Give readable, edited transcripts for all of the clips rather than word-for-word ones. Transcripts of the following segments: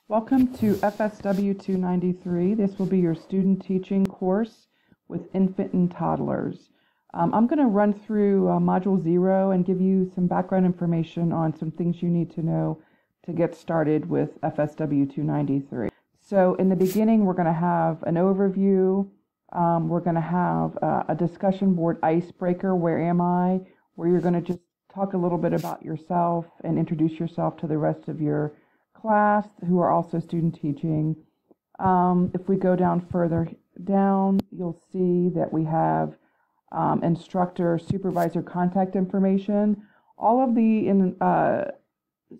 Welcome to FSW 293. This will be your student teaching course with infant and toddlers. I'm going to run through Module 0 and give you some background information on some things you need to know to get started with FSW 293. So in the beginning, we're going to have an overview. We're going to have a discussion board icebreaker, where am I, where you're going to just talk a little bit about yourself and introduce yourself to the rest of your class who are also student teaching. If we go down further down, you'll see that we have instructor supervisor contact information. All of the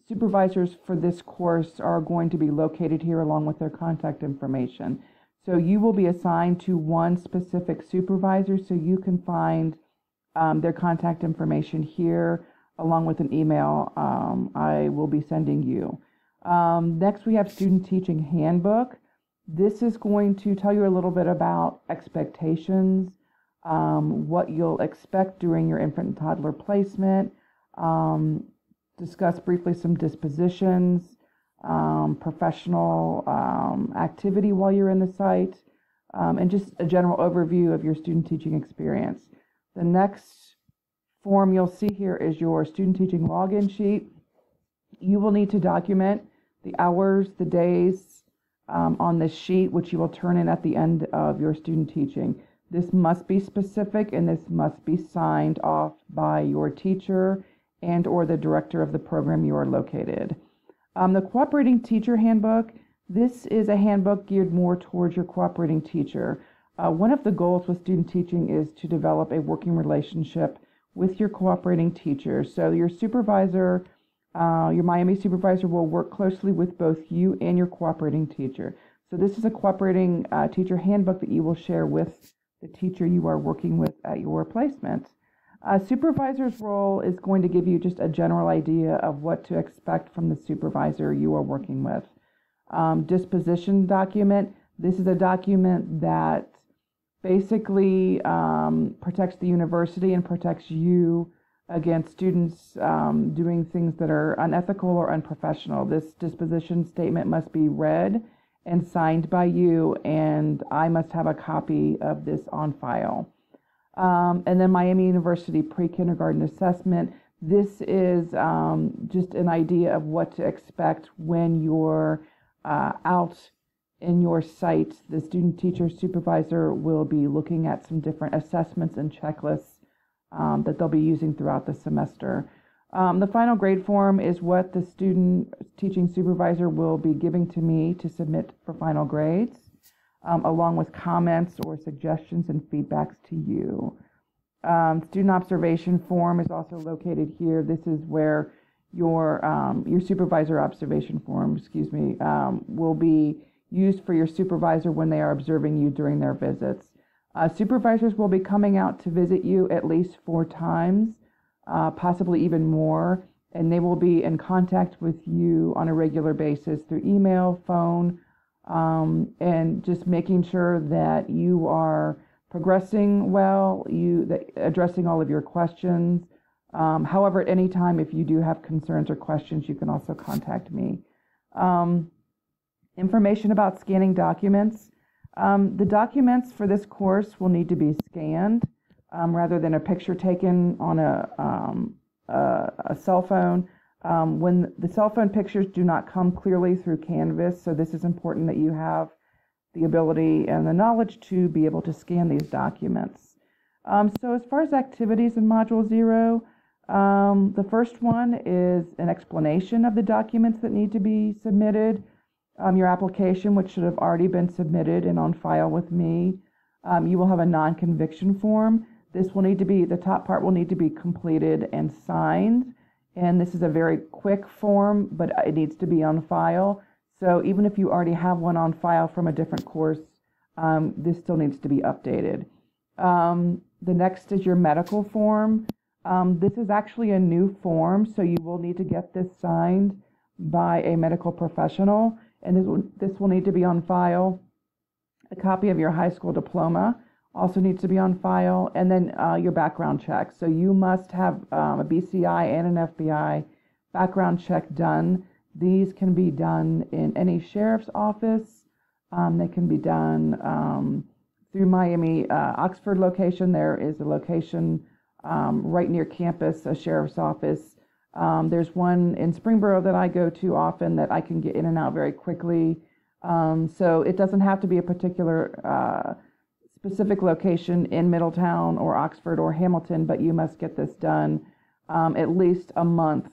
supervisors for this course are going to be located here along with their contact information. So you will be assigned to one specific supervisor, so you can find their contact information here along with an email I will be sending you. Next, we have Student Teaching Handbook. This is going to tell you a little bit about expectations, what you'll expect during your infant and toddler placement, discuss briefly some dispositions, professional activity while you're in the site, and just a general overview of your student teaching experience. The next form you'll see here is your student teaching login sheet. You will need to document the hours, the days on this sheet, which you will turn in at the end of your student teaching. This must be specific and this must be signed off by your teacher and or the director of the program you are located. The Cooperating Teacher Handbook, this is a handbook geared more towards your cooperating teacher. One of the goals with student teaching is to develop a working relationship with your cooperating teacher. So your supervisor, your Miami supervisor, will work closely with both you and your cooperating teacher. So this is a cooperating teacher handbook that you will share with the teacher you are working with at your placement. Supervisor's role is going to give you just a general idea of what to expect from the supervisor you are working with. Disposition document. This is a document that basically protects the university and protects you against students doing things that are unethical or unprofessional. This disposition statement must be read and signed by you, and I must have a copy of this on file. And then Miami University Pre-Kindergarten Assessment. This is just an idea of what to expect when you're out in your site. The student teacher supervisor will be looking at some different assessments and checklists that they'll be using throughout the semester. The final grade form is what the student teaching supervisor will be giving to me to submit for final grades, along with comments or suggestions and feedbacks to you. Student observation form is also located here. This is where your supervisor observation form, will be used for your supervisor when they are observing you during their visits. Supervisors will be coming out to visit you at least 4 times, possibly even more, and they will be in contact with you on a regular basis through email, phone, and just making sure that you are progressing well, addressing all of your questions. However, at any time, if you do have concerns or questions, you can also contact me. Information about scanning documents. The documents for this course will need to be scanned rather than a picture taken on a cell phone. When the cell phone pictures do not come clearly through Canvas, so this is important that you have the ability and the knowledge to be able to scan these documents. So as far as activities in Module 0, the first one is an explanation of the documents that need to be submitted. Your application, which should have already been submitted and on file with me. You will have a non-conviction form. This will need to be, the top part will need to be completed and signed. And this is a very quick form, but it needs to be on file. So even if you already have one on file from a different course, this still needs to be updated. The next is your medical form. This is actually a new form, so you will need to get this signed by a medical professional. And this will need to be on file. A copy of your high school diploma also needs to be on file, and then your background check. So you must have a BCI and an FBI background check done These can be done in any sheriff's office. They can be done through Miami Oxford location. There is a location right near campus, a sheriff's office. There's one in Springboro that I go to often that I can get in and out very quickly. So it doesn't have to be a particular specific location in Middletown or Oxford or Hamilton, but you must get this done at least a month,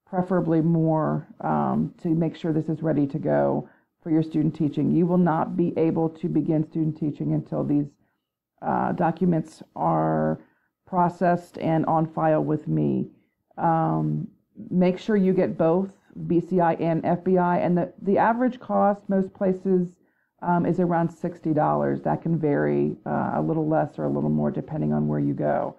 preferably more, to make sure this is ready to go for your student teaching. You will not be able to begin student teaching until these documents are processed and on file with me. Make sure you get both BCI and FBI, and the average cost most places is around $60. That can vary a little less or a little more depending on where you go.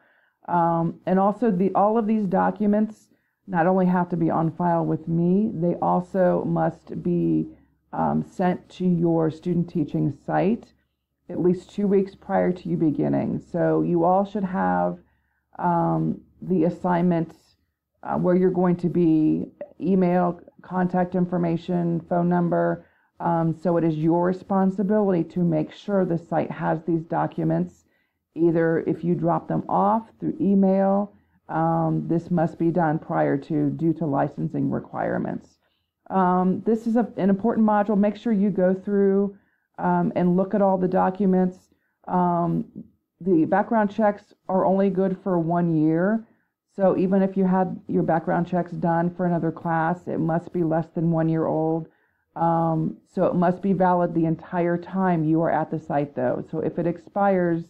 And also all of these documents not only have to be on file with me, they also must be sent to your student teaching site at least 2 weeks prior to you beginning. So you all should have the assignment where you're going to be, email, contact information, phone number. So it is your responsibility to make sure the site has these documents. Either if you drop them off through email, this must be done prior to, due to licensing requirements. This is an important module. Make sure you go through and look at all the documents. The background checks are only good for 1 year. So even if you had your background checks done for another class, it must be less than 1 year old. So it must be valid the entire time you are at the site though. So if it expires,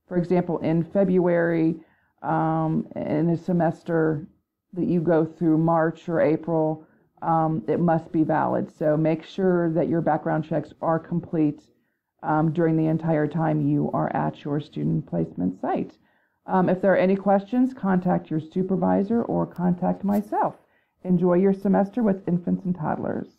for example, in February, in a semester that you go through March or April, it must be valid. So make sure that your background checks are complete during the entire time you are at your student placement site. If there are any questions, contact your supervisor or contact myself. Enjoy your semester with infants and toddlers.